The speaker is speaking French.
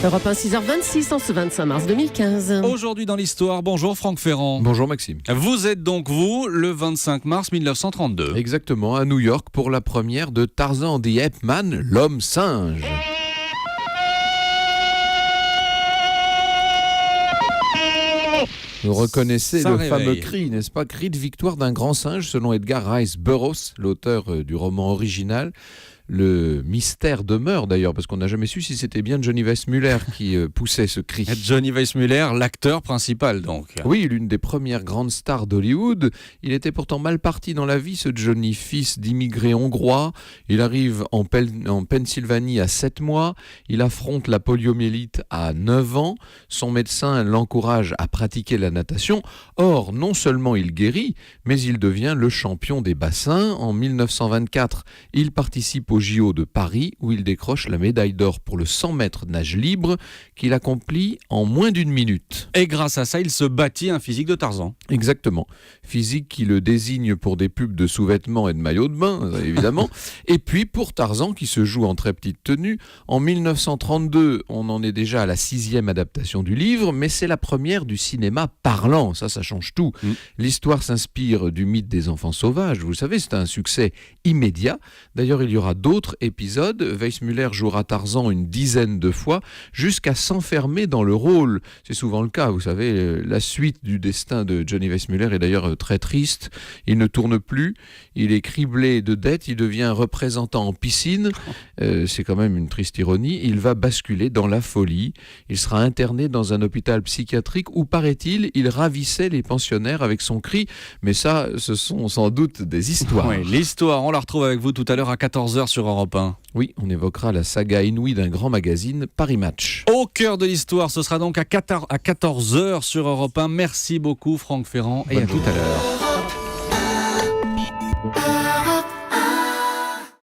Europe 1, 6h26 en ce 25 mars 2015. Aujourd'hui dans l'histoire, bonjour Franck Ferrand. Bonjour Maxime. Vous êtes donc le 25 mars 1932. Exactement, à New York pour la première de Tarzan the Ape Man, l'homme singe. Vous reconnaissez Ça le réveille. fameux cri, n'est-ce pas? Cri de victoire d'un grand singe, selon Edgar Rice Burroughs, l'auteur du roman original. Le mystère demeure d'ailleurs, parce qu'on n'a jamais su si c'était bien Johnny Weissmuller qui poussait ce cri. Johnny Weissmuller, l'acteur principal donc. Oui, l'une des premières grandes stars d'Hollywood. Il était pourtant mal parti dans la vie, ce Johnny, fils d'immigrés hongrois. Il arrive en Pennsylvanie à 7 mois. Il affronte la poliomyélite à 9 ans. Son médecin l'encourage à pratiquer la natation. Or, non seulement il guérit, mais il devient le champion des bassins. En 1924, il participe au JO de Paris, où il décroche la médaille d'or pour le 100 mètres nage libre, qu'il accomplit en moins d'une minute. Et grâce à ça, il se bâtit un physique de Tarzan. Exactement. Physique qui le désigne pour des pubs de sous-vêtements et de maillots de bain, évidemment. Et puis pour Tarzan, qui se joue en très petite tenue. En 1932, on en est déjà à la 6e adaptation du livre, mais c'est la première du cinéma parlant. Ça change tout. L'histoire s'inspire du mythe des enfants sauvages. Vous le savez, c'est un succès immédiat. D'ailleurs, il y aura d'autres épisodes. Weissmuller jouera Tarzan une dizaine de fois, jusqu'à s'enfermer dans le rôle. C'est souvent le cas, vous savez. La suite du destin de Johnny Weissmuller est d'ailleurs très triste. Il ne tourne plus, il est criblé de dettes, il devient représentant en piscine. C'est quand même une triste ironie. Il va basculer dans la folie. Il sera interné dans un hôpital psychiatrique où, paraît-il, il ravissait les pensionnaires avec son cri. Mais ça, ce sont sans doute des histoires. Oui, l'histoire, on la retrouve avec vous tout à l'heure à 14h sur Europe 1. Oui, on évoquera la saga inouïe d'un grand magazine, Paris Match. Au cœur de l'histoire, ce sera donc à 14h sur Europe 1. Merci beaucoup Franck Ferrand et à tout à l'heure.